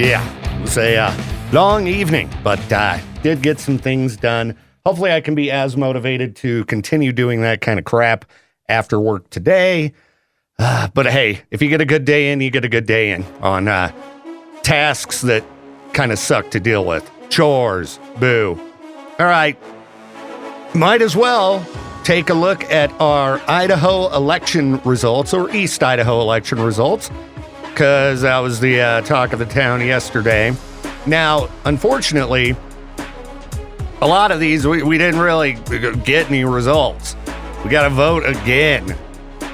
Yeah, it was a long evening, but did get some things done. Hopefully I can be as motivated to continue doing that kind of crap after work today. But hey, if you get a good day in, you get a good day in on tasks that kind of suck to deal with. Chores, boo. All right, might as well take a look at our Idaho election results, or East Idaho election results, because that was the talk of the town yesterday. Now, unfortunately, a lot of these, we didn't really get any results. We got to vote again.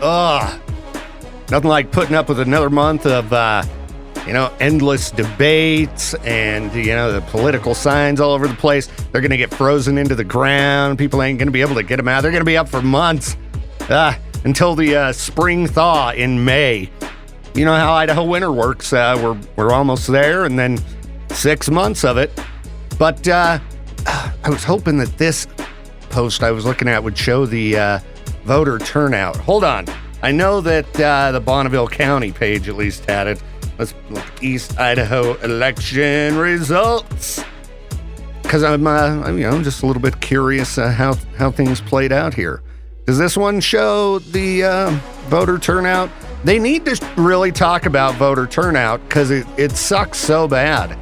Ugh. Nothing like putting up with another month of, endless debates and, the political signs all over the place. They're going to get frozen into the ground. People ain't going to be able to get them out. They're going to be up for months until the spring thaw in May. You know how Idaho winter works. We're almost there, and then 6 months of it. But I was hoping that this post I was looking at would show the voter turnout. Hold on. I know that the Bonneville County page at least had it. Let's look at East Idaho election results. Because I'm just a little bit curious how things played out here. Does this one show the voter turnout? They need to really talk about voter turnout because it sucks so bad.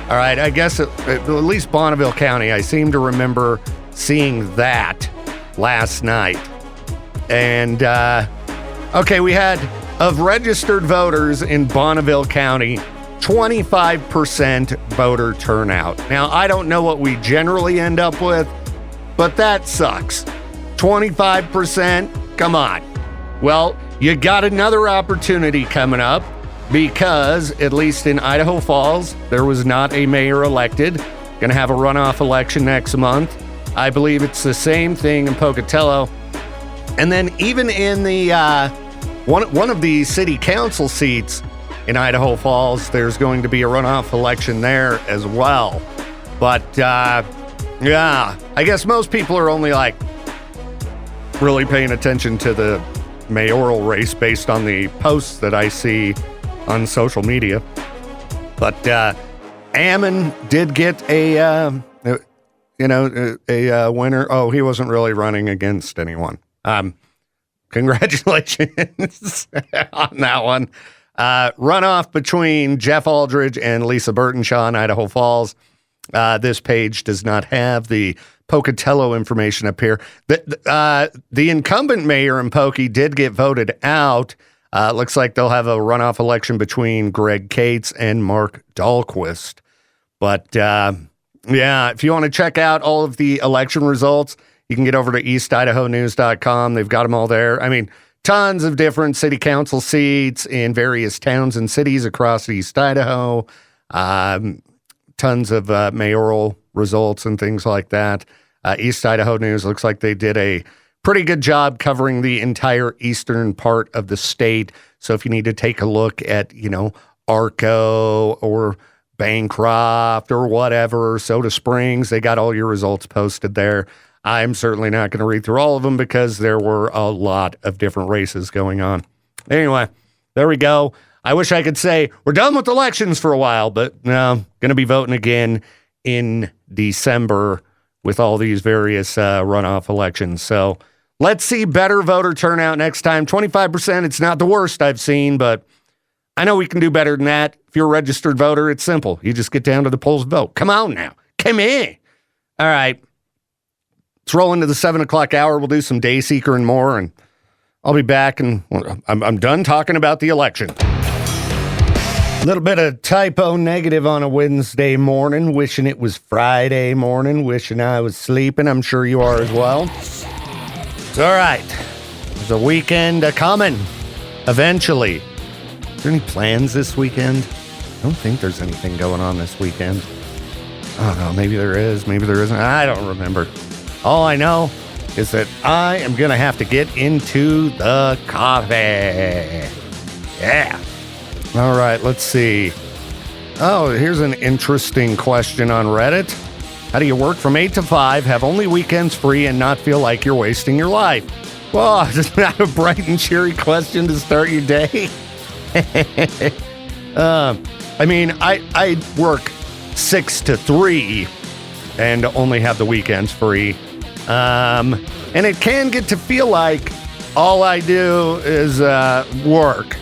All right, I guess at least Bonneville County, I seem to remember seeing that last night. And, okay, we had, of registered voters in Bonneville County, 25% voter turnout. Now, I don't know what we generally end up with, but that sucks. 25%? Come on. Well, you got another opportunity coming up because, at least in Idaho Falls, there was not a mayor elected. Going to have a runoff election next month. I believe it's the same thing in Pocatello. And then even in the one of the city council seats in Idaho Falls, there's going to be a runoff election there as well. But, yeah, I guess most people are only, really paying attention to the mayoral race based on the posts that I see on social media. But Ammon did get a winner. Oh, he wasn't really running against anyone. Congratulations on that one. Runoff between Jeff Aldridge and Lisa Burtonshaw in Idaho Falls. This page does not have the Pocatello information up here. The incumbent mayor in Pokey did get voted out. Looks like they'll have a runoff election between Greg Cates and Mark Dahlquist. But, if you want to check out all of the election results, you can get over to eastidahonews.com. They've got them all there. I mean, tons of different city council seats in various towns and cities across East Idaho. Tons of mayoral results and things like that. East Idaho News looks like they did a pretty good job covering the entire eastern part of the state. So if you need to take a look at, Arco or Bancroft or whatever, Soda Springs, they got all your results posted there. I'm certainly not going to read through all of them because there were a lot of different races going on. Anyway, there we go. I wish I could say we're done with elections for a while, but no, going to be voting again in December with all these various runoff elections. So let's see better voter turnout next time. 25%, it's not the worst I've seen, but I know we can do better than that. If you're a registered voter, it's simple. You just get down to the polls and vote. Come on now. Come in. All right. Let's roll into the 7 o'clock hour. We'll do some Day Seeker and more, and I'll be back, and I'm done talking about the election. A little bit of typo negative on a Wednesday morning. Wishing it was Friday morning. Wishing I was sleeping. I'm sure you are as well. It's all right. There's a weekend coming. Eventually. Is there any plans this weekend? I don't think there's anything going on this weekend. Oh, no, maybe there is. Maybe there isn't. I don't remember. All I know is that I am going to have to get into the coffee. Yeah. All right, let's see. Oh, here's an interesting question on Reddit. How do you work from 8 to 5, have only weekends free, and not feel like you're wasting your life? Well, isn't that a bright and cheery question to start your day? I mean, I work 6 to 3 and only have the weekends free. And it can get to feel like all I do is work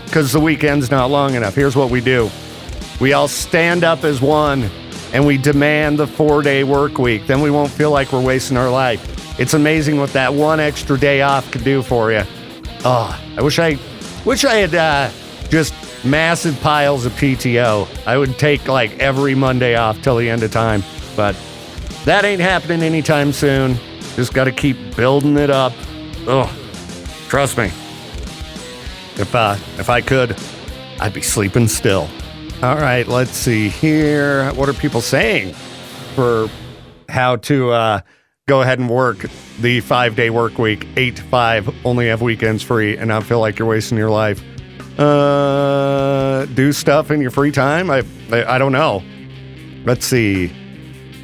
because the weekend's not long enough. Here's what we do. We all stand up as one and we demand the 4-day work week. Then we won't feel like we're wasting our life. It's amazing what that one extra day off could do for you. Oh, I wish I had just massive piles of PTO. I would take like every Monday off till the end of time, but that ain't happening anytime soon. Just got to keep building it up. Oh, trust me. If I could, I'd be sleeping still. All right, let's see here. What are people saying for how to go ahead and work the 5-day work week, 8 to 5, only have weekends free, and not feel like you're wasting your life? Do stuff in your free time? I don't know. Let's see.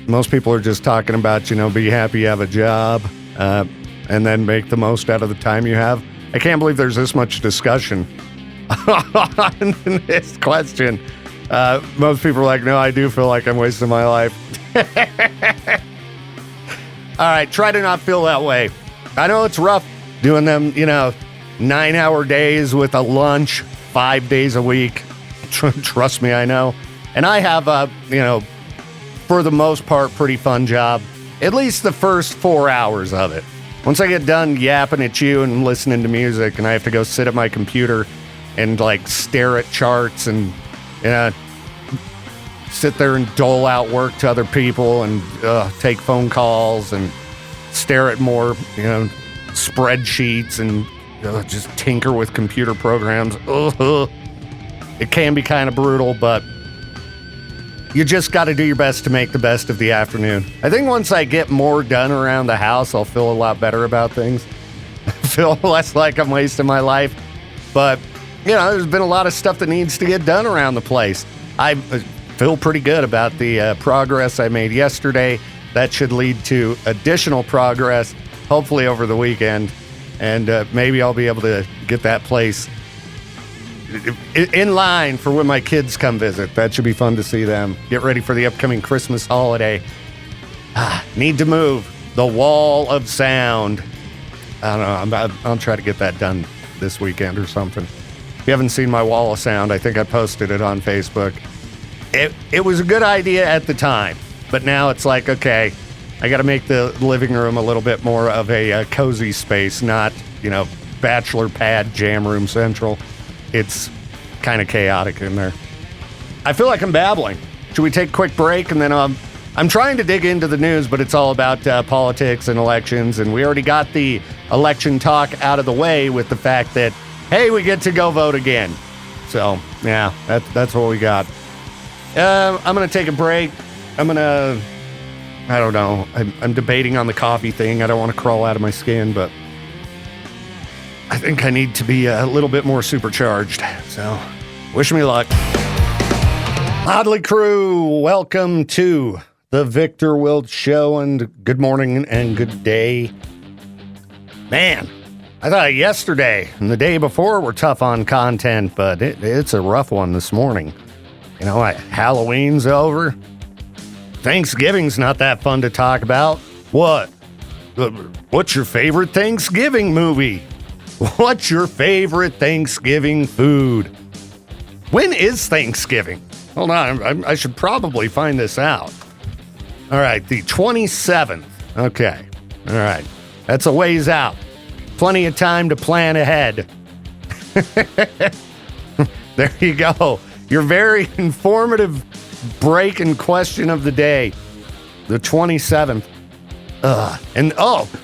Most people are just talking about, be happy you have a job, and then make the most out of the time you have. I can't believe there's this much discussion on this question. Most people are like, no, I do feel like I'm wasting my life. All right, try to not feel that way. I know it's rough doing them, 9-hour days with a lunch 5 days a week. Trust me, I know. And I have for the most part, pretty fun job. At least the first 4 hours of it. Once I get done yapping at you and listening to music and I have to go sit at my computer and stare at charts and sit there and dole out work to other people and take phone calls and stare at more, spreadsheets and just tinker with computer programs. It can be kind of brutal, but you just got to do your best to make the best of the afternoon. I think once I get more done around the house, I'll feel a lot better about things. Feel less like I'm wasting my life. But, there's been a lot of stuff that needs to get done around the place. I feel pretty good about the progress I made yesterday. That should lead to additional progress, hopefully over the weekend. And maybe I'll be able to get that place in line for when my kids come visit. That should be fun to see them. Get ready for the upcoming Christmas holiday. Need to move the wall of sound. I don't know. I'll try to get that done this weekend or something. If you haven't seen my wall of sound, I think I posted it on Facebook. It was a good idea at the time, but now it's like, okay, I got to make the living room a little bit more of a cozy space, not, bachelor pad jam room central. It's kind of chaotic in there. I feel like I'm babbling. Should we take a quick break? And then I'm trying to dig into the news, but it's all about politics and elections. And we already got the election talk out of the way with the fact that, hey, we get to go vote again. So, yeah, that's what we got. I'm going to take a break. I don't know. I'm debating on the coffee thing. I don't want to crawl out of my skin, but I think I need to be a little bit more supercharged. So, wish me luck. Oddly Crew, welcome to the Viktor Wilt Show, and good morning and good day. Man, I thought yesterday and the day before were tough on content, but it's a rough one this morning. Halloween's over. Thanksgiving's not that fun to talk about. What? What's your favorite Thanksgiving movie? What's your favorite Thanksgiving food? When is Thanksgiving? Hold on, I should probably find this out. All right, the 27th. Okay, all right. That's a ways out. Plenty of time to plan ahead. There you go. Your very informative break and question of the day. The 27th. And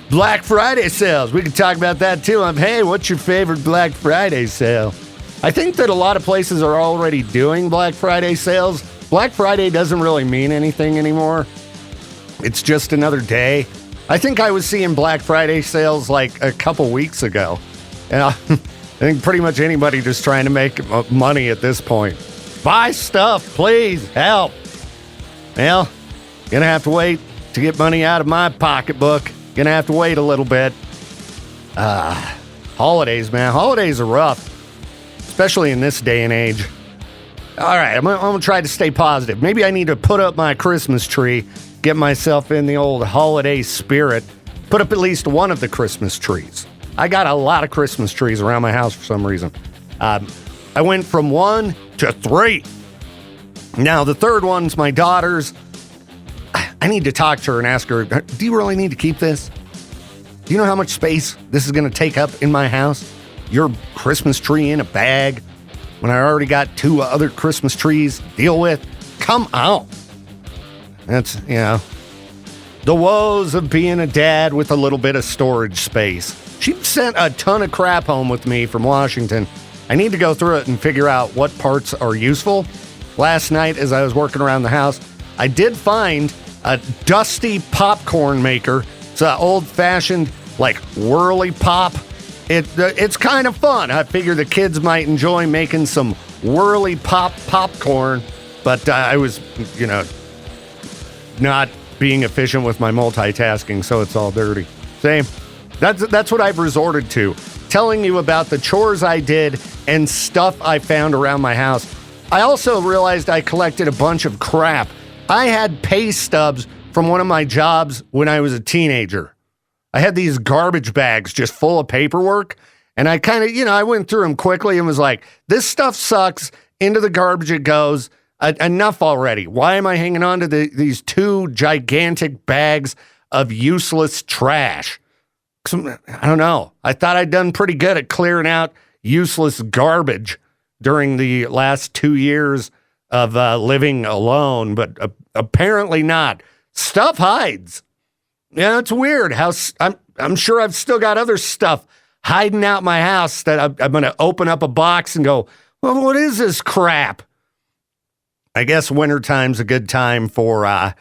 Black Friday sales. We can talk about that too. Hey, what's your favorite Black Friday sale? I think that a lot of places are already doing Black Friday sales. Black Friday doesn't really mean anything anymore. It's just another day. I think I was seeing Black Friday sales like a couple weeks ago. And I think pretty much anybody just trying to make money at this point. Buy stuff, please, help. Well, gonna have to wait to get money out of my pocketbook. Gonna have to wait a little bit. Holidays, man. Holidays are rough, especially in this day and age. All right, I'm gonna try to stay positive. Maybe I need to put up my Christmas tree, get myself in the old holiday spirit, put up at least one of the Christmas trees. I got a lot of Christmas trees around my house for some reason. I went from 1 to 3. Now, the third one's my daughter's. I need to talk to her and ask her, do you really need to keep this? Do you know how much space this is going to take up in my house? Your Christmas tree in a bag when I already got 2 other Christmas trees to deal with? Come on. That's, the woes of being a dad with a little bit of storage space. She sent a ton of crap home with me from Washington. I need to go through it and figure out what parts are useful. Last night, as I was working around the house, I did find a dusty popcorn maker. It's an old-fashioned, whirly pop. It's kind of fun. I figure the kids might enjoy making some whirly popcorn, but I was, not being efficient with my multitasking, so it's all dirty. Same. That's what I've resorted to. Telling you about the chores I did and stuff I found around my house. I also realized I collected a bunch of crap. I had pay stubs from one of my jobs when I was a teenager. I had these garbage bags just full of paperwork, and I kind of, I went through them quickly and was like, this stuff sucks. Into the garbage it goes. Enough already. Why am I hanging on to these 2 gigantic bags of useless trash? I don't know. I thought I'd done pretty good at clearing out useless garbage during the last 2 years of living alone, but apparently not. Stuff hides. Yeah, it's weird how I'm sure I've still got other stuff hiding out my house that I'm going to open up a box and go, well, what is this crap? I guess wintertime's a good time for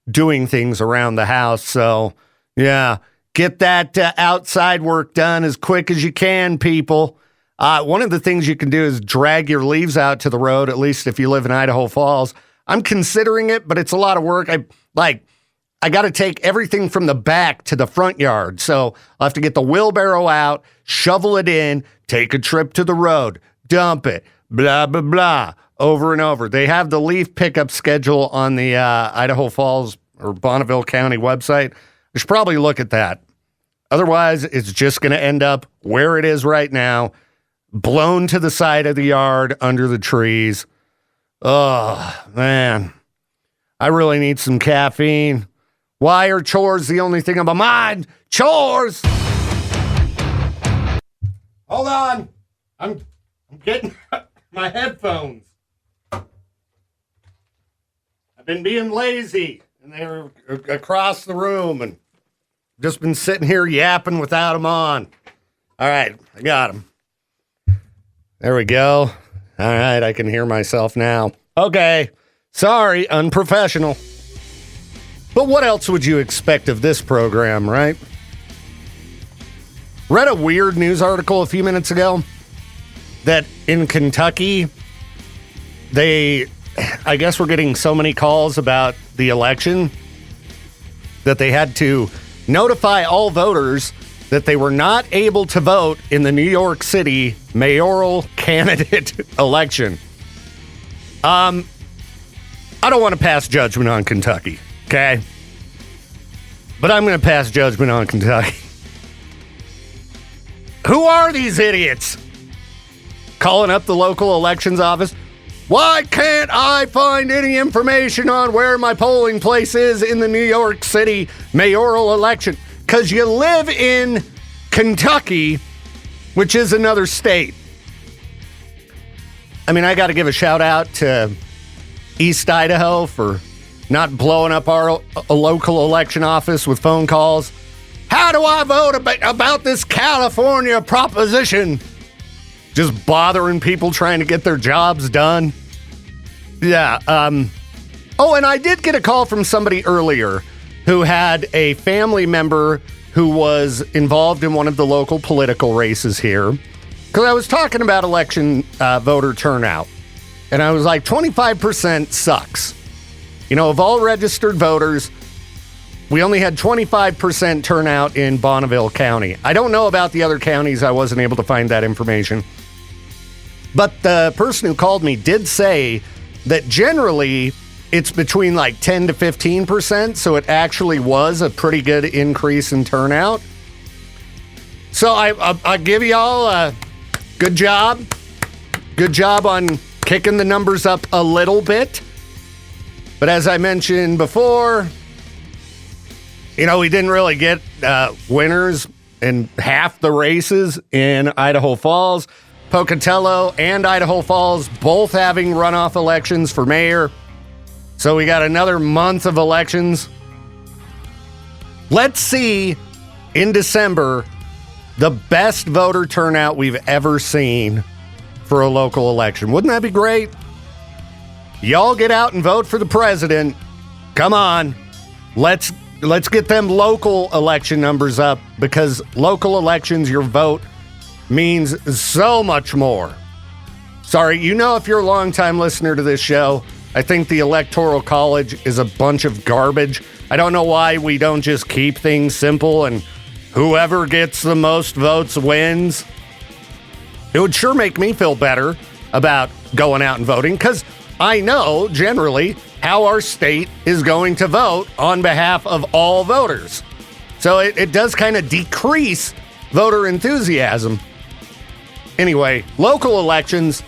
doing things around the house. So, yeah, get that outside work done as quick as you can, people. One of the things you can do is drag your leaves out to the road, at least if you live in Idaho Falls. I'm considering it, but it's a lot of work. I got to take everything from the back to the front yard. So I'll have to get the wheelbarrow out, shovel it in, take a trip to the road, dump it, blah, blah, blah, over and over. They have the leaf pickup schedule on the Idaho Falls or Bonneville County website. I should probably look at that. Otherwise, it's just going to end up where it is right now, blown to the side of the yard under the trees. Oh, man. I really need some caffeine. Why are chores the only thing on my mind? Chores! Hold on. I'm getting my headphones. I've been being lazy, and they're across the room, and just been sitting here yapping without them on. All right, I got them. There we go. All right, I can hear myself now. Okay. Sorry, unprofessional. But what else would you expect of this program, right? Read a weird news article a few minutes ago that in Kentucky, I guess we're getting so many calls about the election that they had to notify all voters that they were not able to vote in the New York City mayoral candidate election. I don't want to pass judgment on Kentucky, okay? But I'm going to pass judgment on Kentucky. Who are these idiots? Calling up the local elections office. Why can't I find any information on where my polling place is in the New York City mayoral election? Because you live in Kentucky, which is another state. I mean, I got to give a shout out to East Idaho for not blowing up our local election office with phone calls. How do I vote about this California proposition? Just bothering people trying to get their jobs done. Yeah. Oh, and I did get a call from somebody earlier who had a family member who was involved in one of the local political races here. Because I was talking about election voter turnout. And I was like, 25% sucks. You know, of all registered voters, we only had 25% turnout in Bonneville County. I don't know about the other counties. I wasn't able to find that information. But the person who called me did say that generally it's between like 10 to 15%, so it actually was a pretty good increase in turnout. So I give y'all a good job. Good job on kicking the numbers up a little bit. But as I mentioned before, we didn't really get winners in half the races in Idaho Falls. Pocatello and Idaho Falls both having runoff elections for mayor. So we got another month of elections. Let's see in December the best voter turnout we've ever seen for a local election. Wouldn't that be great? Y'all get out and vote for the president. Come on. Let's get them local election numbers up, because local elections, your vote means so much more. Sorry, if you're a longtime listener to this show, I think the Electoral College is a bunch of garbage. I don't know why we don't just keep things simple and whoever gets the most votes wins. It would sure make me feel better about going out and voting, because I know generally how our state is going to vote on behalf of all voters. So it does kind of decrease voter enthusiasm. Anyway, local elections,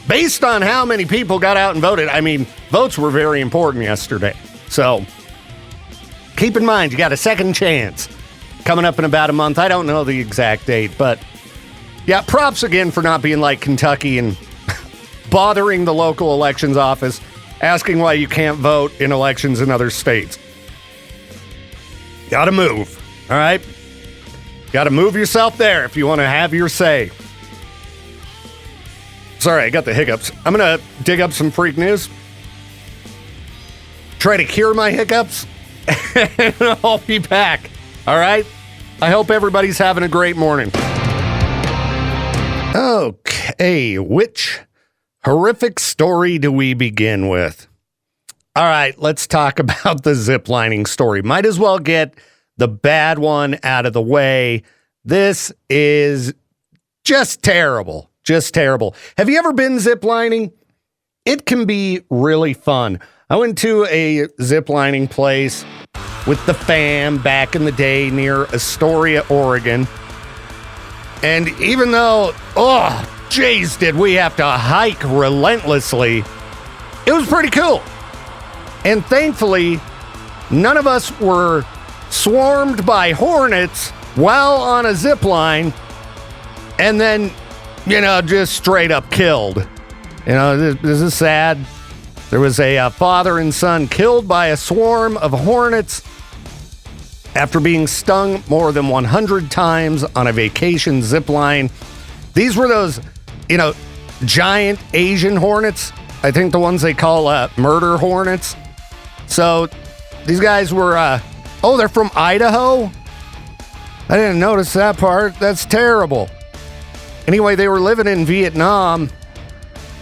based on how many people got out and voted, votes were very important yesterday. So keep in mind, you got a second chance coming up in about a month. I don't know the exact date, but yeah, props again for not being like Kentucky and bothering the local elections office, asking why you can't vote in elections in other states. Gotta move, all right? Gotta move yourself there if you want to have your say. Sorry, I got the hiccups. I'm gonna dig up some freak news, try to cure my hiccups, and I'll be back, all right? I hope everybody's having a great morning. Okay, which horrific story do we begin with? All right, let's talk about the ziplining story. Might as well get the bad one out of the way. This is just terrible. Just terrible. Have you ever been ziplining? It can be really fun. I went to a ziplining place with the fam back in the day near Astoria, Oregon. And even though, did we have to hike relentlessly, it was pretty cool. And thankfully, none of us were swarmed by hornets while on a zip line and then, just straight up killed. This is sad. There was a father and son killed by a swarm of hornets after being stung more than 100 times on a vacation zip line. These were those, giant Asian hornets. I think the ones they call murder hornets. So these guys were, they're from Idaho? I didn't notice that part. That's terrible. Anyway, they were living in Vietnam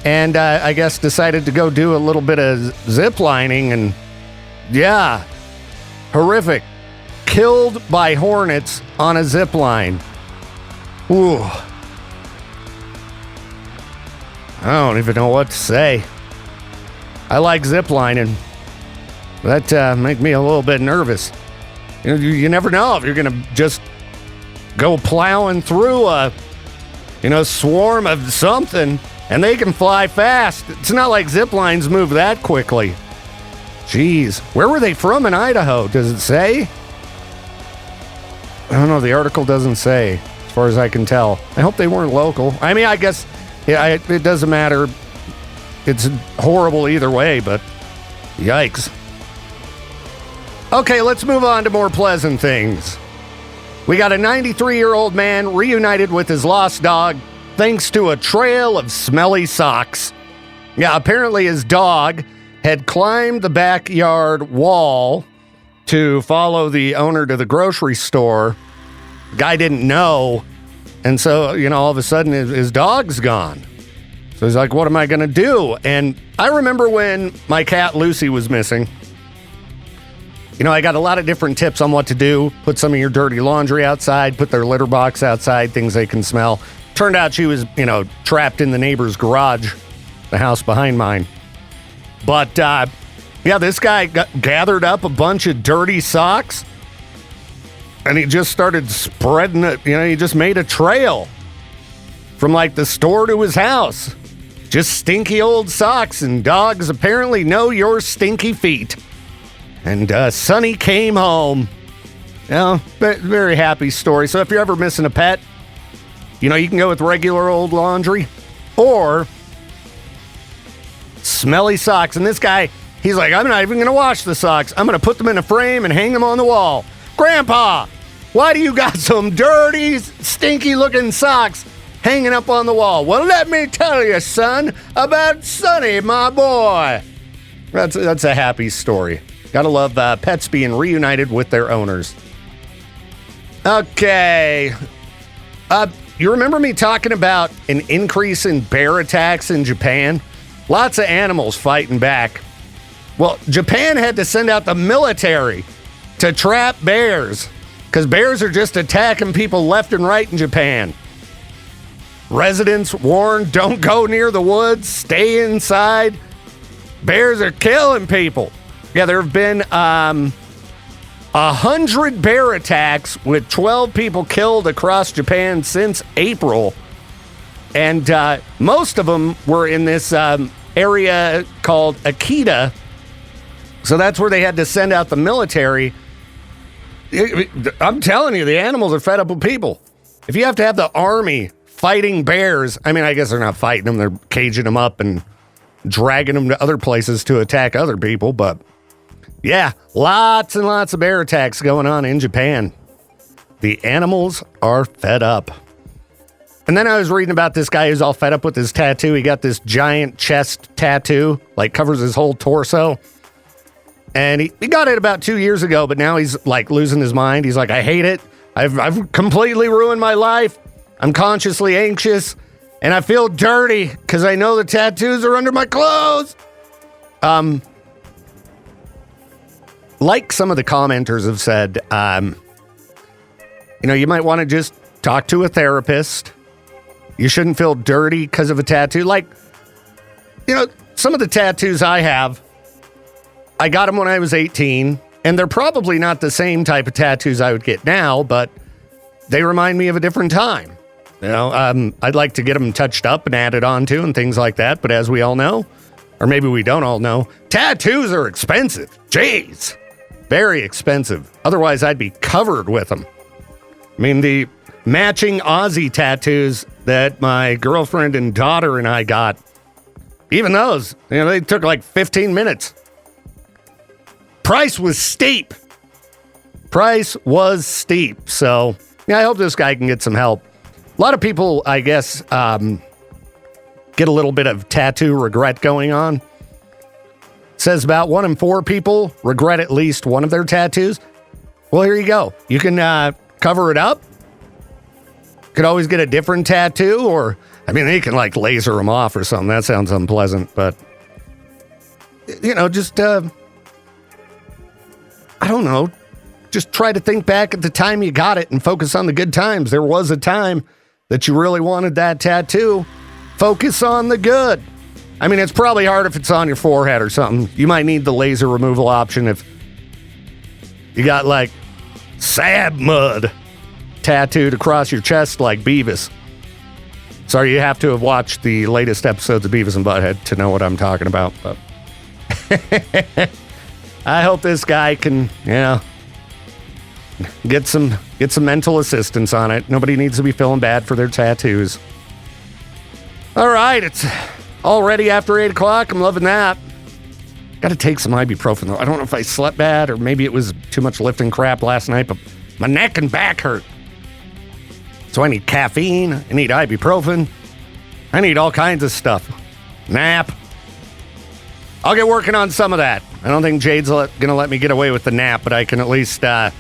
and I guess decided to go do a little bit of zip lining, and yeah, horrific. Killed by hornets on a zip line. Ooh. I don't even know what to say. I like zip lining. That makes me a little bit nervous. You never know if you're going to just go plowing through a, swarm of something, and they can fly fast. It's not like zip lines move that quickly. Jeez. Where were they from in Idaho? Does it say? I don't know. The article doesn't say, as far as I can tell. I hope they weren't local. I guess it doesn't matter. It's horrible either way, but yikes. Okay, let's move on to more pleasant things. We got a 93-year-old man reunited with his lost dog thanks to a trail of smelly socks. Yeah, apparently his dog had climbed the backyard wall to follow the owner to the grocery store. The guy didn't know, and so, all of a sudden his dog's gone. So he's like, what am I going to do? And I remember when my cat Lucy was missing. I got a lot of different tips on what to do. Put some of your dirty laundry outside, put their litter box outside, things they can smell. Turned out she was, trapped in the neighbor's garage, the house behind mine. But, this guy gathered up a bunch of dirty socks, and he just started spreading it. He just made a trail from, the store to his house. Just stinky old socks, and dogs apparently know your stinky feet. And Sonny came home. Very happy story. So if you're ever missing a pet, you can go with regular old laundry or smelly socks. And this guy, he's like, I'm not even going to wash the socks. I'm going to put them in a frame and hang them on the wall. Grandpa, why do you got some dirty, stinky-looking socks hanging up on the wall? Well, let me tell you, son, about Sonny, my boy. That's a happy story. Gotta love pets being reunited with their owners. Okay. You remember me talking about an increase in bear attacks in Japan? Lots of animals fighting back. Well, Japan had to send out the military to trap bears because bears are just attacking people left and right in Japan. Residents warned, don't go near the woods, stay inside. Bears are killing people. Yeah, there have been 100 bear attacks with 12 people killed across Japan since April. And most of them were in this area called Akita. So that's where they had to send out the military. I'm telling you, the animals are fed up with people. If you have to have the army fighting bears, I guess they're not fighting them, they're caging them up and dragging them to other places to attack other people, but yeah, lots and lots of bear attacks going on in Japan. The animals are fed up. And then I was reading about this guy who's all fed up with his tattoo. He got this giant chest tattoo, covers his whole torso. And he got it about 2 years ago, but now he's losing his mind. He's like, I hate it. I've completely ruined my life. I'm consciously anxious. And I feel dirty because I know the tattoos are under my clothes. Like some of the commenters have said, you might want to just talk to a therapist. You shouldn't feel dirty because of a tattoo. Some of the tattoos I have, I got them when I was 18, and they're probably not the same type of tattoos I would get now, but they remind me of a different time. I'd like to get them touched up and added onto and things like that, but as we all know, or maybe we don't all know, tattoos are expensive. Jeez. Very expensive. Otherwise, I'd be covered with them. The matching Aussie tattoos that my girlfriend and daughter and I got, even those, they took 15 minutes. Price was steep. So, I hope this guy can get some help. A lot of people, I guess, get a little bit of tattoo regret going on. Says about 1 in 4 people regret at least one of their tattoos. Well, here you go. You can cover it up. Could always get a different tattoo, or they can laser them off or something. That sounds unpleasant, but just I don't know. Just try to think back at the time you got it and focus on the good times. There was a time that you really wanted that tattoo. Focus on the good. It's probably hard if it's on your forehead or something. You might need the laser removal option if you got sab mud tattooed across your chest like Beavis. Sorry, you have to have watched the latest episodes of Beavis and Butthead to know what I'm talking about. But I hope this guy can, get some mental assistance on it. Nobody needs to be feeling bad for their tattoos. All right, it's already after 8 o'clock. I'm loving that. Got to take some ibuprofen, though. I don't know if I slept bad or maybe it was too much lifting crap last night, but my neck and back hurt. So I need caffeine. I need ibuprofen. I need all kinds of stuff. Nap. I'll get working on some of that. I don't think Jade's going to let me get away with the nap, but I can at least, pop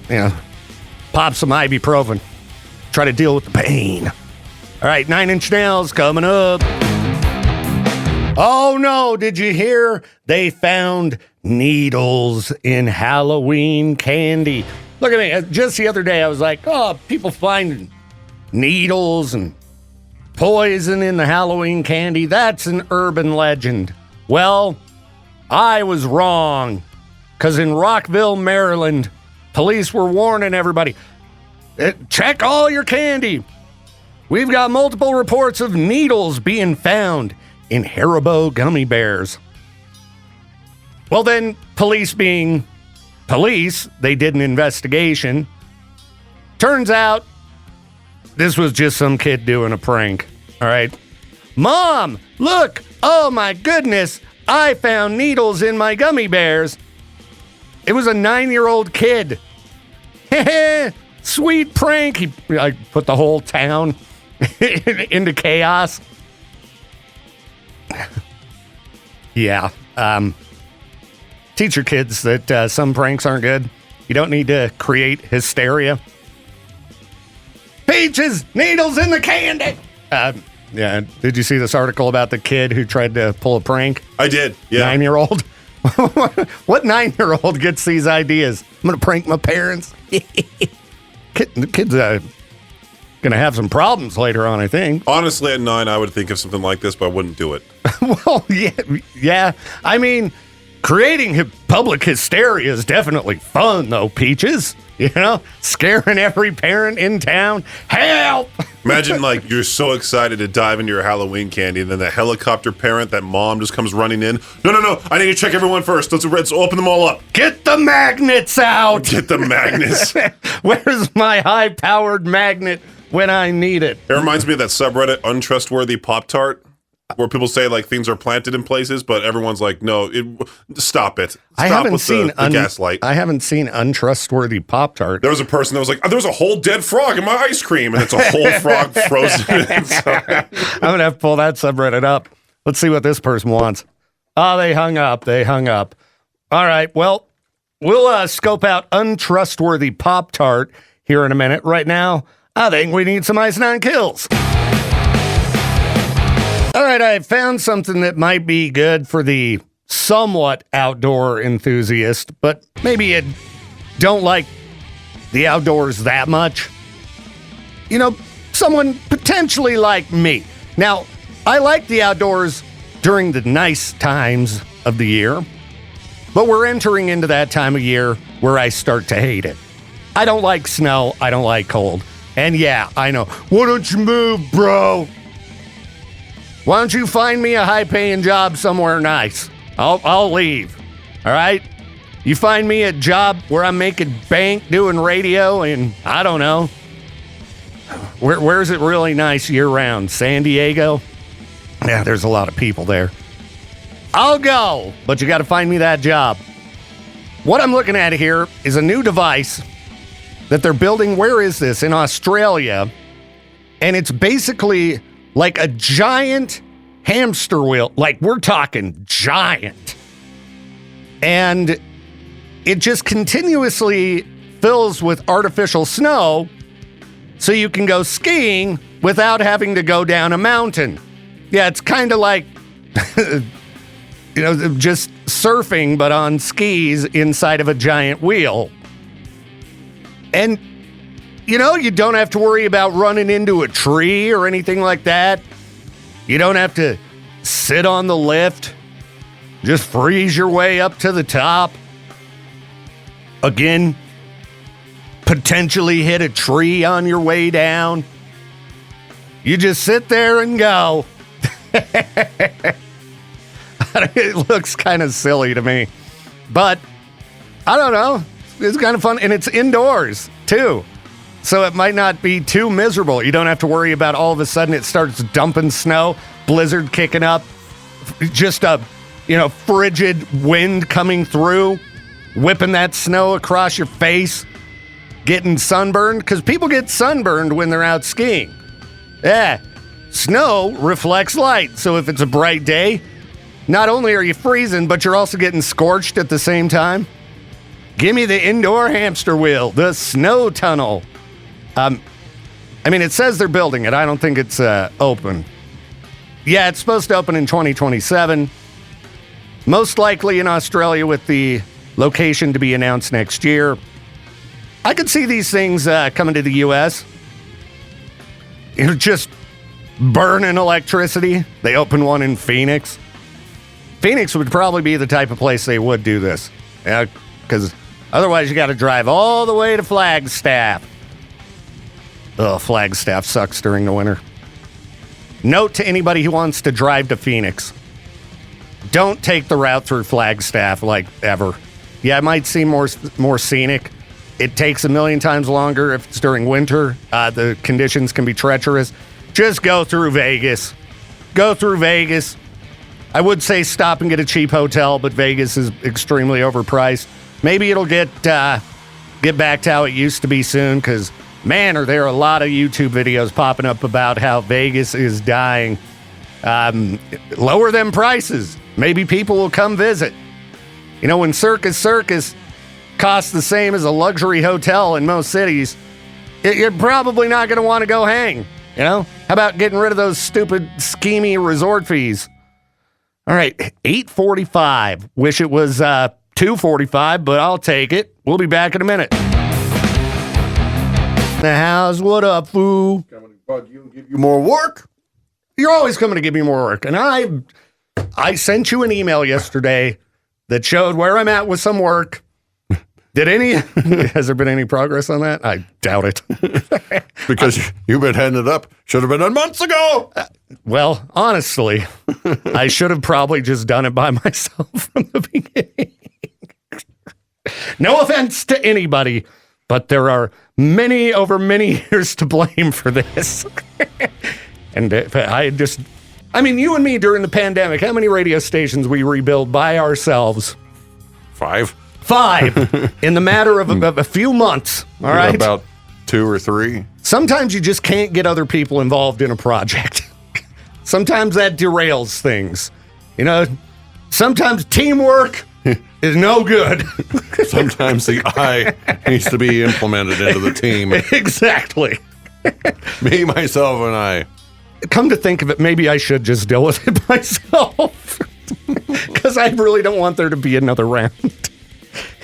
some ibuprofen. Try to deal with the pain. All right, 9 Inch Nails coming up. Oh no, did you hear? They found needles in Halloween candy. Look at me. Just the other day, I was like, oh, people find needles and poison in the Halloween candy. That's an urban legend. Well, I was wrong. Because in Rockville, Maryland, police were warning everybody, check all your candy. We've got multiple reports of needles being found in Haribo gummy bears. Well, then, police being police, they did an investigation. Turns out, this was just some kid doing a prank, all right? Mom, look, oh my goodness, I found needles in my gummy bears. It was a 9-year-old kid. Sweet prank. I put the whole town into chaos. Yeah. Teach your kids that some pranks aren't good. You don't need to create hysteria. Peaches, needles in the candy. Yeah. Did you see this article about the kid who tried to pull a prank? I did. Yeah. 9-year-old. What 9-year-old gets these ideas? I'm going to prank my parents. The kid's going to have some problems later on, I think. Honestly, at 9, I would think of something like this, but I wouldn't do it. Well, yeah. I mean, creating public hysteria is definitely fun, though, Peaches. You know, scaring every parent in town. Help! Imagine, like, you're so excited to dive into your Halloween candy, and then the helicopter parent, that mom, just comes running in. No, I need to check everyone first. Let's open them all up. Get the magnets out! Get the magnets. Where's my high-powered magnet when I need it? It reminds me of that subreddit, Untrustworthy Pop-Tart, where people say, like, things are planted in places, but everyone's like, no, stop it. I haven't seen the gaslight. I haven't seen Untrustworthy Pop-Tart. There was a person that was like, there's a whole dead frog in my ice cream, and it's a whole frog frozen inside. I'm going to have to pull that subreddit up. Let's see what this person wants. Oh, they hung up. All right, well, we'll scope out Untrustworthy Pop-Tart here in a minute. Right now, I think we need some Ice 9 Kills. All right, I found something that might be good for the somewhat outdoor enthusiast, but maybe you don't like the outdoors that much. You know, someone potentially like me. Now, I like the outdoors during the nice times of the year, but we're entering into that time of year where I start to hate it. I don't like snow. I don't like cold. And yeah, I know. Why don't you move, bro? Why don't you find me a high-paying job somewhere nice? I'll leave, all right? You find me a job where I'm making bank doing radio and, I don't know, where's it really nice year-round? San Diego? Yeah, there's a lot of people there. I'll go, but you got to find me that job. What I'm looking at here is a new device that they're building. Where is this? In Australia. And it's basically like a giant hamster wheel. Like, we're talking giant. And it just continuously fills with artificial snow so you can go skiing without having to go down a mountain. Yeah, it's kind of like, just surfing, but on skis inside of a giant wheel. And you don't have to worry about running into a tree or anything like that. You don't have to sit on the lift. Just freeze your way up to the top. Again, potentially hit a tree on your way down. You just sit there and go. It looks kind of silly to me. But, I don't know. It's kind of fun. And it's indoors, too. So it might not be too miserable. You don't have to worry about all of a sudden it starts dumping snow, blizzard kicking up, just a, frigid wind coming through, whipping that snow across your face, getting sunburned, because people get sunburned when they're out skiing. Yeah, snow reflects light. So if it's a bright day, not only are you freezing, but you're also getting scorched at the same time. Give me the indoor hamster wheel, the snow tunnel. It says they're building it. I don't think it's open. Yeah, it's supposed to open in 2027. Most likely in Australia, with the location to be announced next year. I could see these things coming to the U.S. Just burning electricity. They opened one in Phoenix. Phoenix would probably be the type of place they would do this. Yeah, because otherwise you got to drive all the way to Flagstaff. Ugh, Flagstaff sucks during the winter. Note to anybody who wants to drive to Phoenix. Don't take the route through Flagstaff like ever. Yeah, it might seem more scenic. It takes a million times longer if it's during winter. The conditions can be treacherous. Just go through Vegas. Go through Vegas. I would say stop and get a cheap hotel, but Vegas is extremely overpriced. Maybe it'll get back to how it used to be soon, because, man, are there a lot of YouTube videos popping up about how Vegas is dying. Lower them prices. Maybe people will come visit. You know, when Circus costs the same as a luxury hotel in most cities, you're probably not going to want to go hang. You know? How about getting rid of those stupid, schemy resort fees? All right, 8:45. Wish it was 2:45, but I'll take it. We'll be back in a minute. The house, what up, foo? Coming to bug you and give you more work. You're always coming to give me more work. And I sent you an email yesterday that showed where I'm at with some work. Has there been any progress on that? I doubt it. Because you've been heading it up. Should have been done months ago. Well, honestly, I should have probably just done it by myself from the beginning. No offense to anybody, but there are many years to blame for this. And you and me during the pandemic, how many radio stations we rebuild by ourselves? 5 in the matter of a few months. All right. About 2 or 3. Sometimes you just can't get other people involved in a project. Sometimes that derails things. You know, sometimes teamwork is no good. Sometimes the I needs to be implemented into the team. Exactly. Me, myself, and I. Come to think of it, maybe I should just deal with it myself. Because I really don't want there to be another round.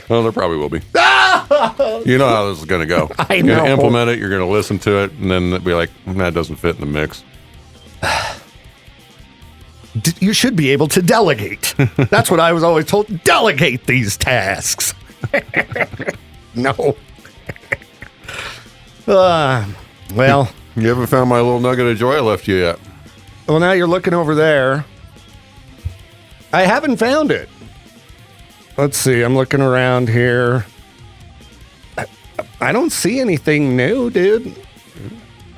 Well, there probably will be. You know how this is going to go. I You're know. going to implement it, you're going to listen to it, and then be like, that doesn't fit in the mix. You should be able to delegate. That's what I was always told. Delegate these tasks. No. Well. You haven't found my little nugget of joy I left you yet. Well, now you're looking over there. I haven't found it. Let's see. I'm looking around here. I don't see anything new, dude.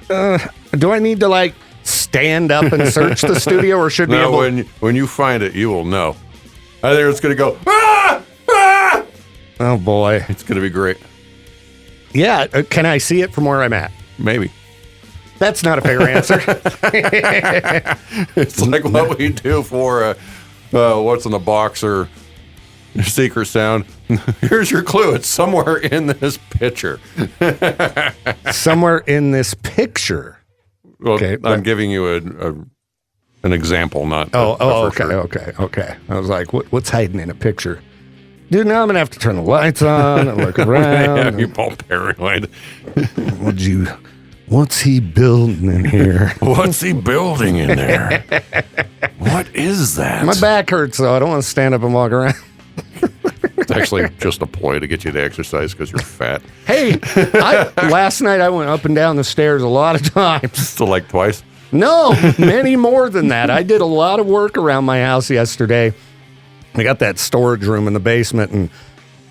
Do I need to, stand up and search the studio, or should be able... when you find it, you will know. I think it's going to go, ah! Ah! Oh, boy. It's going to be great. Yeah. Can I see it from where I'm at? Maybe. That's not a fair answer. It's like what we do for what's in the box or secret sound. Here's your clue. It's somewhere in this picture. Somewhere in this picture. Well, Okay, I'm giving you an example, not. Okay. I was like, what's hiding in a picture? Dude, now I'm going to have to turn the lights on and look around. You're all paranoid. What's he building in here? What's he building in there? What is that? My back hurts, though. I don't want to stand up and walk around. It's actually just a ploy to get you to exercise because you're fat. Hey, last night I went up and down the stairs a lot of times. So like twice? No, many more than that. I did a lot of work around my house yesterday. I got that storage room in the basement, and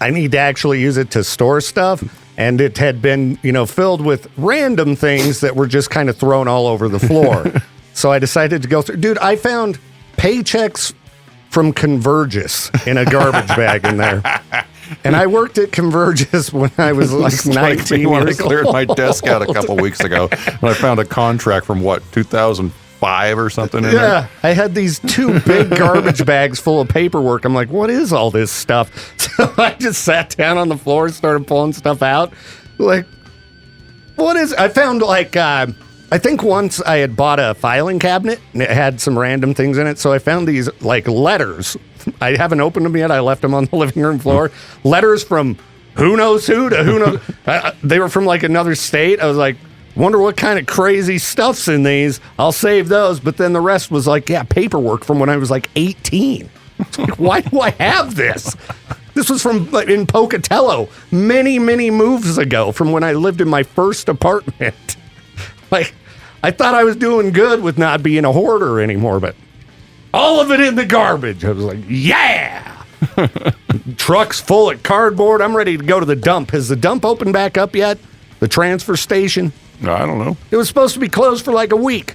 I need to actually use it to store stuff. And it had been, filled with random things that were just kind of thrown all over the floor. So I decided to go through. Dude, I found paychecks from Convergys in a garbage bag in there. And I worked at Convergys when I was 19 when years I cleared old. my desk out a couple weeks ago, and I found a contract from 2005 or something in there? I had these 2 big garbage bags full of paperwork. I'm like, what is all this stuff? So I just sat down on the floor and started pulling stuff out. Like, what is... I found, I think once I had bought a filing cabinet, and it had some random things in it, so I found these, letters. I haven't opened them yet. I left them on the living room floor. Letters from who knows who to who knows... they were from, another state. I was like, Wonder what kind of crazy stuff's in these. I'll save those. But then the rest was like, yeah, paperwork from when I was like 18. It's like, why do I have this? This was from in Pocatello many, many moves ago from when I lived in my first apartment. Like, I thought I was doing good with not being a hoarder anymore, but all of it in the garbage. I was like, yeah. Truck's full of cardboard. I'm ready to go to the dump. Has the dump opened back up yet? The transfer station? I don't know. It was supposed to be closed for like a week.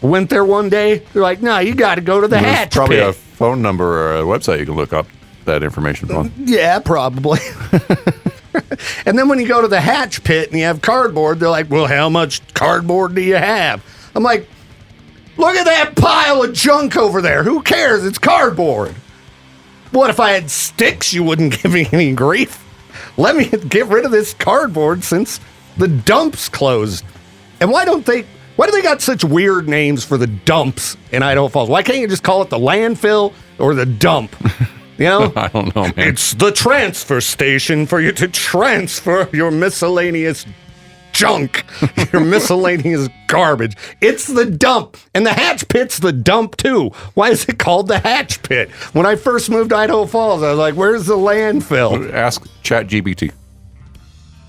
Went there one day. They're like, no, you got to go to the There's hatch probably pit. a phone number or a website you can look up that information on. Yeah, probably. And then when you go to the hatch pit and you have cardboard, they're like, well, how much cardboard do you have? I'm like, look at that pile of junk over there. Who cares? It's cardboard. What if I had sticks? You wouldn't give me any grief. Let me get rid of this cardboard since the dump's closed. And why do they got such weird names for the dumps in Idaho Falls? Why can't you just call it the landfill or the dump? You know? I don't know, man. It's the transfer station for you to transfer your miscellaneous junk, your miscellaneous garbage. It's the dump. And the hatch pit's the dump, too. Why is it called the hatch pit? When I first moved to Idaho Falls, I was like, where's the landfill? Ask ChatGPT.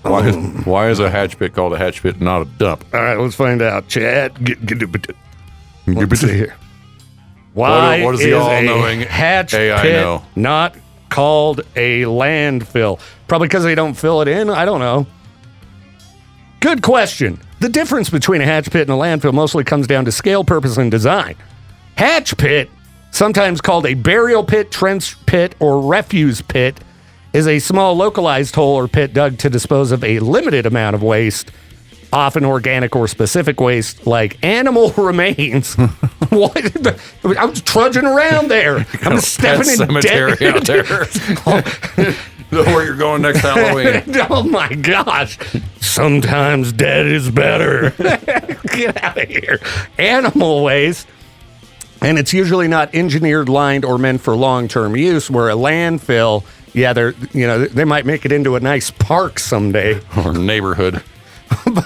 Why is a hatch pit called a hatch pit and not a dump? All right, let's find out. Chat. Let's see here. Why What is is the a all-knowing hatch AI pit know? not called a landfill? Probably because they don't fill it in? I don't know. Good question. The difference between a hatch pit and a landfill mostly comes down to scale, purpose, and design. Hatch pit, sometimes called a burial pit, trench pit, or refuse pit, is a small localized hole or pit dug to dispose of a limited amount of waste, often organic or specific waste, like animal remains. What? I was trudging around there. I'm stepping in cemetery dead out there. Know where you're going next Halloween. Oh my gosh. Sometimes dead is better. Get out of here. Animal waste. And it's usually not engineered, lined, or meant for long-term use, where a landfill, yeah, they might make it into a nice park someday. Or neighborhood.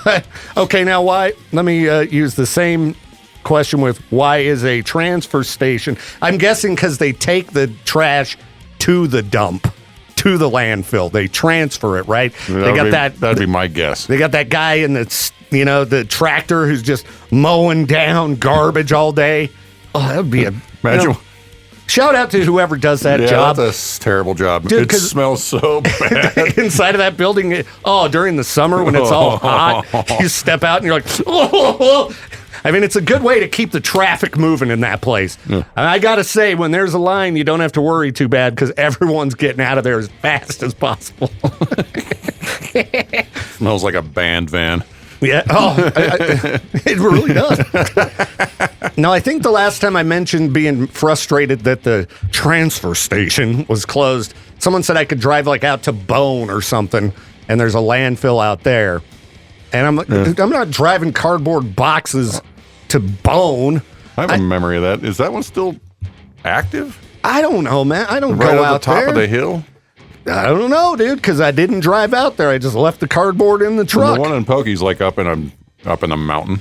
But, okay, now why? Let me use the same question with why is a transfer station? I'm guessing because they take the trash to the dump, to the landfill. They transfer it, right? That'd be my guess. They got that guy in the tractor who's just mowing down garbage all day. Oh, that would be Imagine. Shout out to whoever does that Yeah, job. that's a terrible job. Dude, it smells so bad. Inside of that building, during the summer when it's all hot, you step out and you're like, oh. I mean, it's a good way to keep the traffic moving in that place. Yeah. And I got to say, when there's a line, you don't have to worry too bad because everyone's getting out of there as fast as possible. Smells like a band van. Yeah. Oh, it really does. No, I think the last time I mentioned being frustrated that the transfer station was closed, someone said I could drive like out to Bone or something, and there's a landfill out there. And I'm not driving cardboard boxes to Bone. I have a memory of that. Is that one still active? I don't know, man. I don't right go at out the top there. of the hill? I don't know, dude, because I didn't drive out there. I just left the cardboard in the truck. The one in Pokey's like up in a mountain.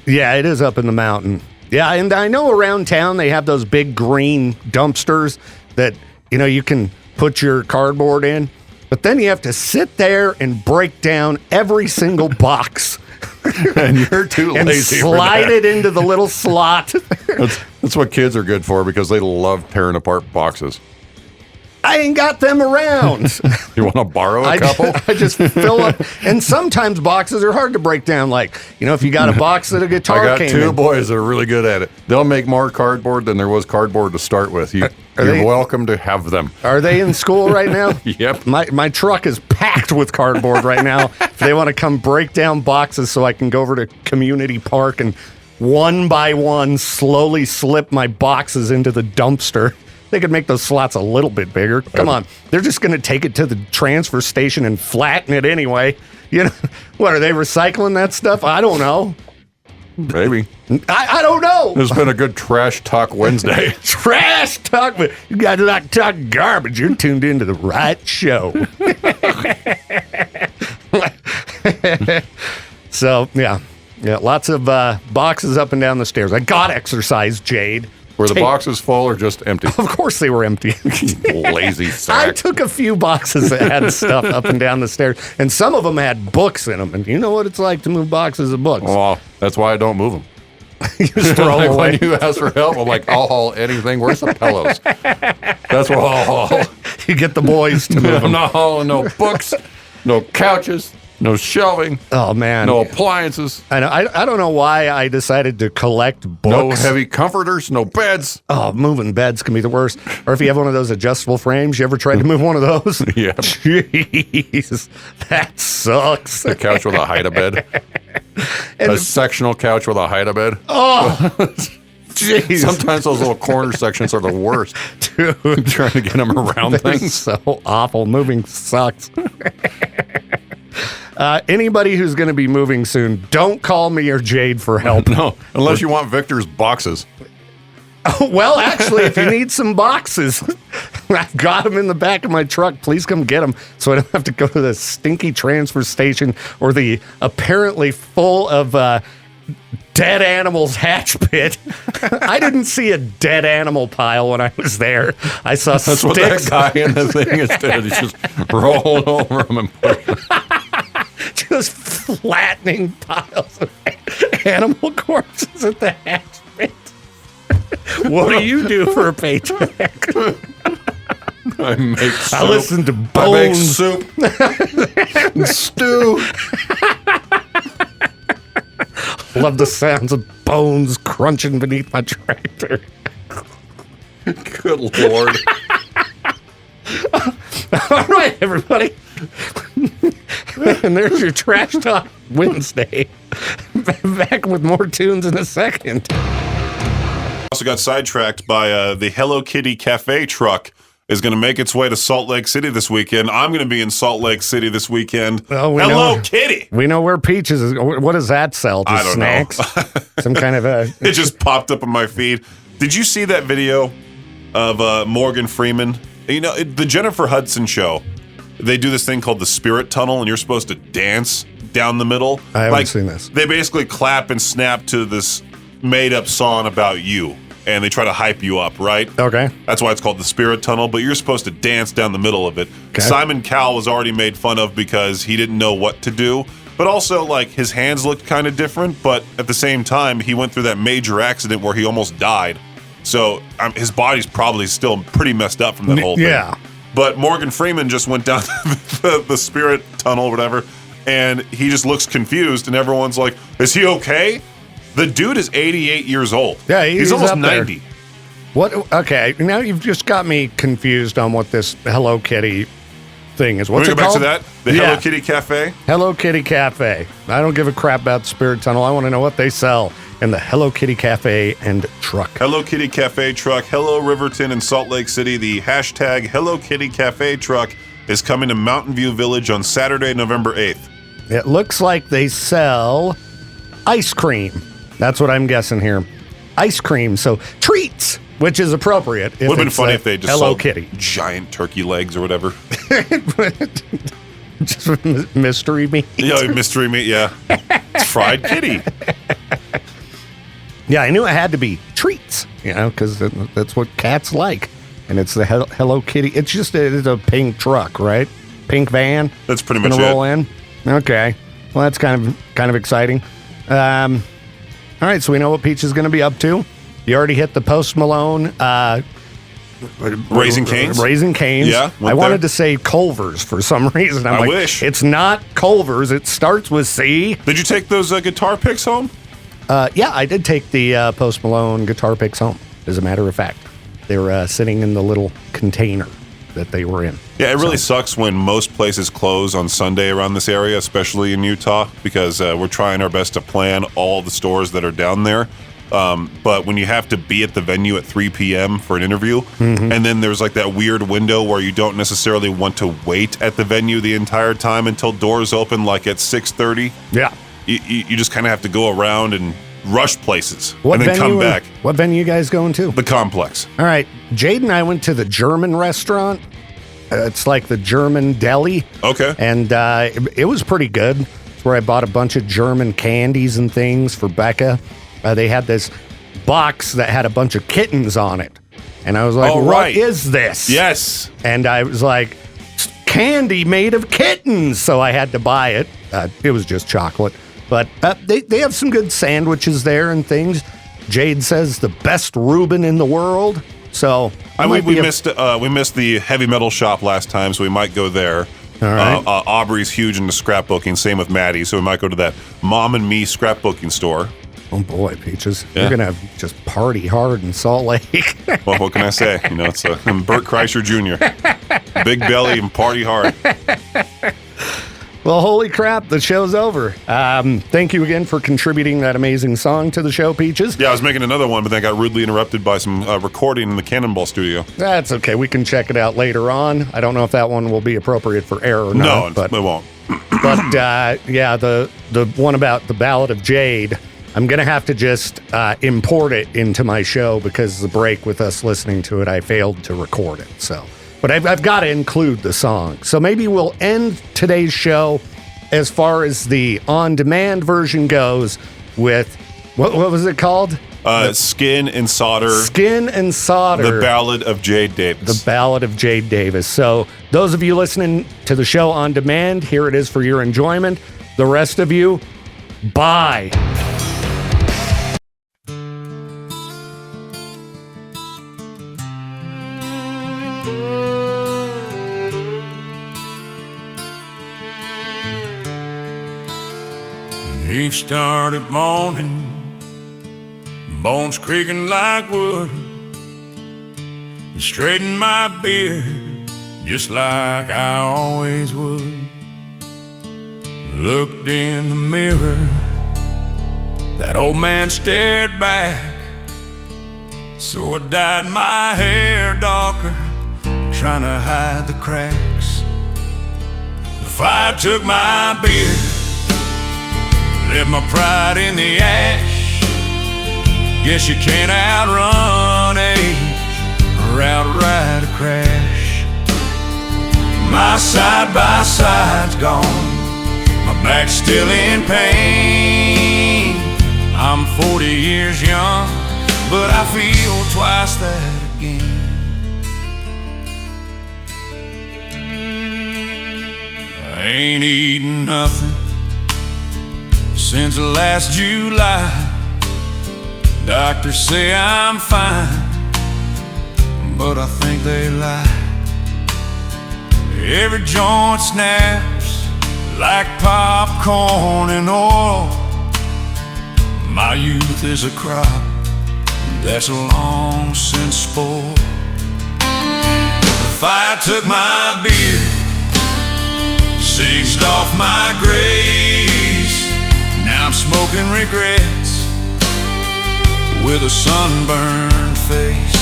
Yeah, it is up in the mountain. Yeah, and I know around town they have those big green dumpsters that, you can put your cardboard in. But then you have to sit there and break down every single box. And you're too and lazy slide for that. it into the little slot. That's what kids are good for because they love tearing apart boxes. I ain't got them around. You want to borrow a couple? I just fill up. And sometimes boxes are hard to break down. Like, if you got a box that a guitar I came got two in. boys that are really good at it. They'll make more cardboard than there was cardboard to start with. You're welcome to have them. Are they in school right now? Yep. My truck is packed with cardboard right now. If they want to come break down boxes so I can go over to Community Park and one by one slowly slip my boxes into the dumpster. They could make those slots a little bit bigger. Come on. They're just going to take it to the transfer station and flatten it anyway. What, are they recycling that stuff? I don't know. Maybe. I don't know. There's been a good Trash Talk Wednesday. Trash talk, but you guys like to talk garbage. You're tuned into the right show. So, yeah, lots of boxes up and down the stairs. I got exercise, Jade. Were the boxes full or just empty? Of course they were empty. Lazy sack. I took a few boxes that had stuff up and down the stairs, and some of them had books in them. And you know what it's like to move boxes of books. Well, that's why I don't move them. You just throw them away. When you ask for help, I'm like, I'll haul anything. Where's the pillows? That's what I'll haul. You get the boys to move I'm them. not hauling no books, no couches, no shelving, Oh, man. no appliances, I know. I don't know why I decided to collect books. no heavy comforters, no beds. Oh, moving beds can be the worst. Or if you have one of those adjustable frames, you ever tried to move one of those? Yeah. Jeez, that sucks. A couch with a hide-a-bed. And A sectional couch with a hide-a-bed. jeez, Sometimes those little corner sections are the worst. dude, Trying to get them around they're things. so awful. Moving sucks. Anybody who's going to be moving soon, don't call me or Jade for help. No, unless you want Victor's boxes. Well, actually, if you need some boxes, I've got them in the back of my truck. Please come get them so I don't have to go to the stinky transfer station or the apparently full of dead animals hatch pit. I didn't see a dead animal pile when I was there. I saw That's sticks. what that guy in the thing is doing. He's just rolling over them and pushing them. Just flattening piles of animal corpses at the hatch pit. What do you do for a paycheck? I make soup. I listen to I make Bones. soup and stew. Love the sounds of bones crunching beneath my tractor. Good Lord. All right, everybody. And there's your Trash Talk Wednesday. Back with more tunes in a second. Also got sidetracked by the Hello Kitty Cafe truck is going to make its way to Salt Lake City this weekend. I'm going to be in Salt Lake City this weekend. Oh, we Hello know. Kitty. We know where Peaches is. What does that sell? Just I don't know. snacks? Some kind of a... It just popped up on my feed. Did you see that video of Morgan Freeman? You know, the Jennifer Hudson show. They do this thing called the Spirit Tunnel, and you're supposed to dance down the middle. I haven't seen this. They basically clap and snap to this made-up song about you, and they try to hype you up, right? Okay. That's why it's called the Spirit Tunnel, but you're supposed to dance down the middle of it. Okay. Simon Cowell was already made fun of because he didn't know what to do, but also, like, his hands looked kind of different, but at the same time, he went through that major accident where he almost died. So his body's probably still pretty messed up from that whole thing. Yeah. But Morgan Freeman just went down the Spirit Tunnel or whatever, and he just looks confused, and everyone's like, is he okay? The dude is 88 years old. Yeah, he's almost up there. 90. What? Okay, now you've just got me confused on what this Hello Kitty thing is. What's Can it we go back called? to that? The Yeah. Hello Kitty Cafe? Hello Kitty Cafe. I don't give a crap about the Spirit Tunnel. I want to know what they sell in the Hello Kitty Cafe and truck. Hello Kitty Cafe truck, Hello Riverton in Salt Lake City. The hashtag Hello Kitty Cafe truck is coming to Mountain View Village on Saturday, November 8th. It looks like they sell ice cream. That's what I'm guessing here. Ice cream, so treats, which is appropriate. Would have been funny if they just Hello sold Kitty. giant turkey legs or whatever. Just mystery meat. Yeah, mystery meat, yeah. It's fried kitty. Yeah, I knew it had to be treats, because that's what cats like. And it's the Hello Kitty. It's just it's a pink truck, right? Pink van. That's pretty Gonna much roll it. in. Okay. Well, that's kind of exciting. All right, so we know what Peach is going to be up to. You already hit the Post Malone. Raising Cane's? Raising Cane's. Yeah, I wanted to say Culver's for some reason. I'm I like, wish. It's not Culver's. It starts with C. Did you take those guitar picks home? Yeah, I did take the Post Malone guitar picks home, as a matter of fact. They were sitting in the little container that they were in. Yeah, it really sucks when most places close on Sunday around this area, especially in Utah, because we're trying our best to plan all the stores that are down there. But when you have to be at the venue at 3 p.m. for an interview, and then there's like that weird window where you don't necessarily want to wait at the venue the entire time until doors open, like at 6:30. Yeah. You just kind of have to go around and rush places What and then venue come back. What venue you guys going to? The complex. All right, Jade and I went to the German restaurant. It's like the German deli. Okay. And it was pretty good. It's where I bought a bunch of German candies and things for Becca. They had this box that had a bunch of kittens on it. And I was like, what is this? Yes. And I was like, candy made of kittens. So I had to buy it. It was just chocolate. But they have some good sandwiches there and things. Jade says the best Reuben in the world. So we missed the heavy metal shop last time, so we might go there. All right. Aubrey's huge into scrapbooking. Same with Maddie, so we might go to that Mom and Me scrapbooking store. Oh boy, Peaches, you're gonna just party hard in Salt Lake. Well, what can I say? You know, it's I'm Bert Kreischer Jr. Big belly and party hard. Well, holy crap, the show's over. Thank you again for contributing that amazing song to the show, Peaches. Yeah, I was making another one, but then I got rudely interrupted by some recording in the Cannonball studio. That's okay. We can check it out later on. I don't know if that one will be appropriate for air or not. No, but it won't. But yeah, the one about the Ballad of Jade, I'm going to have to just import it into my show because the break with us listening to it, I failed to record it. So, but I've got to include the song. So maybe we'll end today's show as far as the on-demand version goes with, what was it called? Skin and Solder. Skin and Solder. The Ballad of Jade Davis. The Ballad of Jade Davis. So those of you listening to the show on demand, here it is for your enjoyment. The rest of you, bye. Each started morning, bones creaking like wood, and straighten my beard just like I always would. Looked in the mirror, that old man stared back, so I dyed my hair darker, trying to hide the cracks. The fire took my beard, left my pride in the ash. Guess you can't outrun age or outride a crash. My side-by-side's gone, my back's still in pain. I'm 40 years young, but I feel twice that again. I ain't eaten nothing since last July. Doctors say I'm fine, but I think they lie. Every joint snaps like popcorn and oil. My youth is a crop that's long since spoiled. The fire took my beard, singed off my grace. Now I'm smoking regrets with a sunburned face.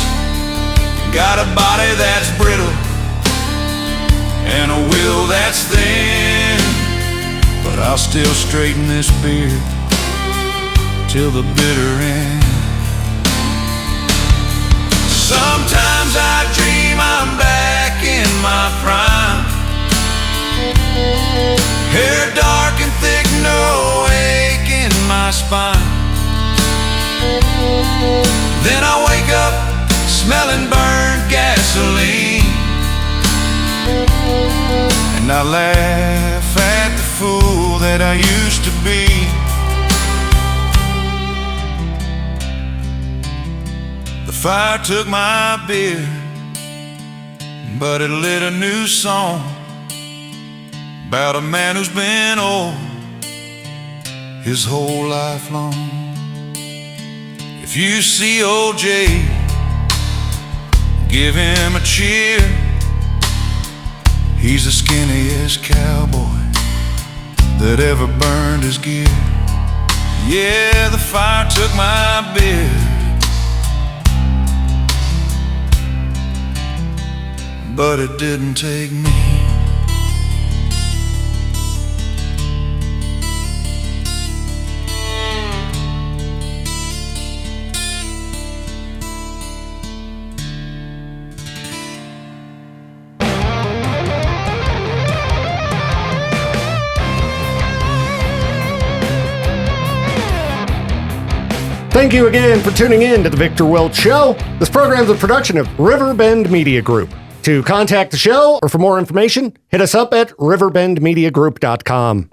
Got a body that's brittle and a will that's thin, but I'll still straighten this beard till the bitter end. Sometimes I dream I'm back in my prime, hair dark and thick, no ache in my spine. Then I wake up smelling burnt gasoline, and I laugh at the fool that I used to be. The fire took my beard, but it lit a new song about a man who's been old his whole life long. If you see old Jay, give him a cheer. He's the skinniest cowboy that ever burned his gear. Yeah, the fire took my beard, but it didn't take me. Thank you again for tuning in to the Viktor Wilt Show. This program is a production of Riverbend Media Group. To contact the show or for more information, hit us up at riverbendmediagroup.com.